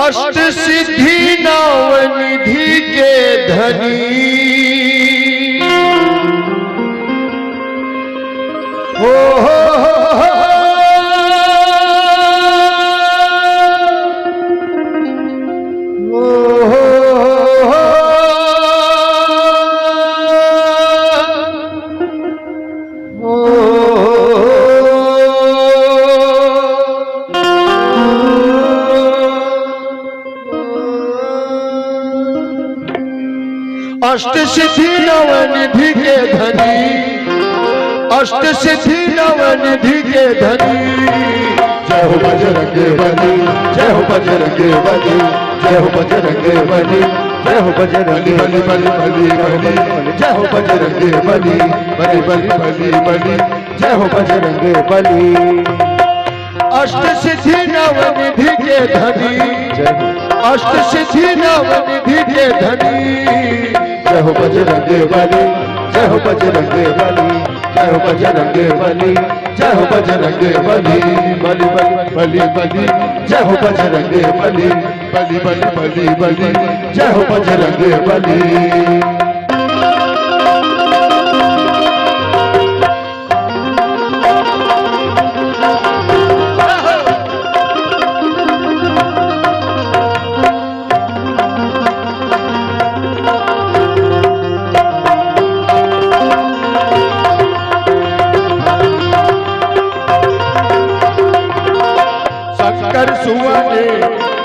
अष्ट सिद्धि नवनिधि के धनी हो अष्ट सिद्धि नवनिधि के धनी अष्ट सिद्धि नवनिधि के धनी जय हो बजरंग बली, जय हो बजरंग बली, जय हो बजरंग बली, जय हो बजरंग बली बली बली बली, जय हो बजरंग बली बली बली बली बली, जय हो बजरंग बली। अष्ट सिद्धि नवनिधि के धनी अष्ट सिद्धि नवनिधि के धनी जय हो बजरंग बली, जय हो बजरंग बली, जय हो बजरंग बली, जय हो बजरंग बली बली बली बली, जय हो बजरंग बली बली बली बली बली, जय हो बजरंग बली।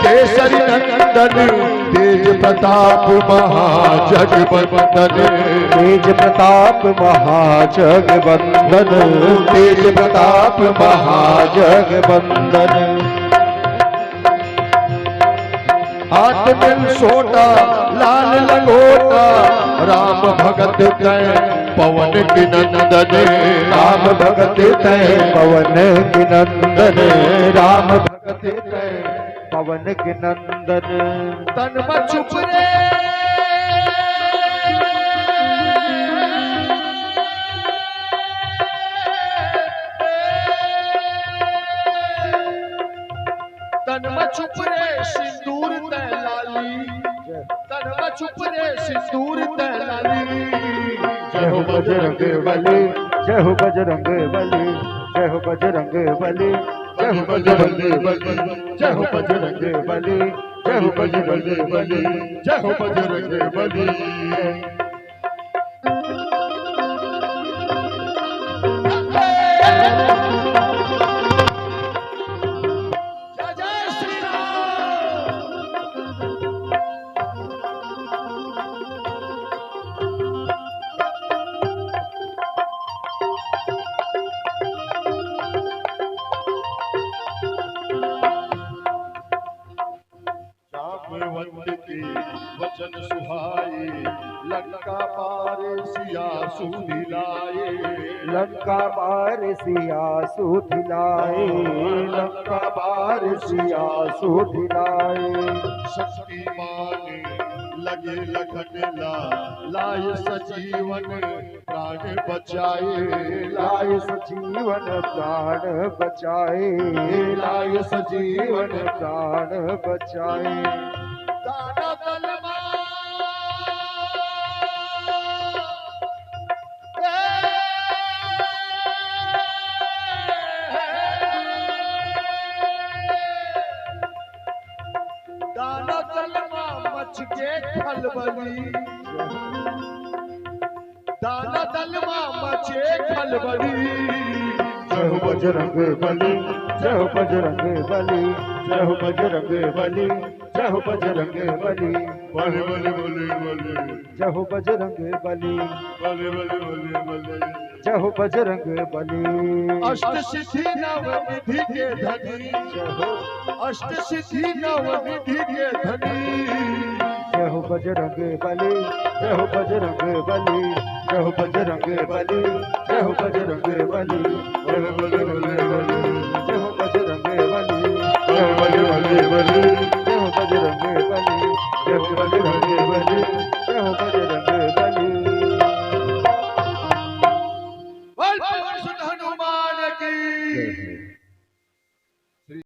केसरी नंदन तेज प्रताप महाजगबंदन तेज प्रताप महाजगबंदन तेज प्रताप महाजगबंदन। हाथ में सोटा लाल लंगोटा राम भगत कै पवन की नंदन राम भगत तय पवन की नंदन राम भगत तय पवन के नंदन। तन में चुप रे तन में चुप रे सिंदूर तय लाली तन में चुप रे सिंदूर तय लाली। जय हो बजरंग बली, जय हो बजरंग बली, जय हो बजरंग बली, जय हो बजरंग बली, जय हो बजरंग बली, जय हो बजरंग बली, जय हो बजरंग बली। वचन सुहाए लंका पार सिया सुधिलाए लंका पार सिया सुधिलाए लंका पार सिया सुधिलाए। शक्तिमान लगे लखन लाय सजीवन प्राण बचाए लाय सजीवन प्राण बचाए लाय सजीवन प्राण बचाए। दाना तलवा दाना तलवा मच के खलबली दाना तलवा मचे खलबली। जय हो बजरंग बली, जय हो बजरंग बली, जय हो बजरंग बली, जय हो बजरंग बली बले बले बले बले जय हो बजरंग बली बले बले बले बले जय हो बजरंग बली। अष्ट सिद्धि नवनिधि के धनी अष्ट सिद्धि नवनिधि के धनी जय हो बजरंग बली, जय हो बजरंग बली, जय हो बजरंग बली, जय हो बजरंग बली बले बले बले बले जय हो बजरंग बली, बले बले बले बले जय हो बजरंग बली, जय हो बजरंग बली, जय हो बजरंग बली। बोल पवन सुत हनुमान की।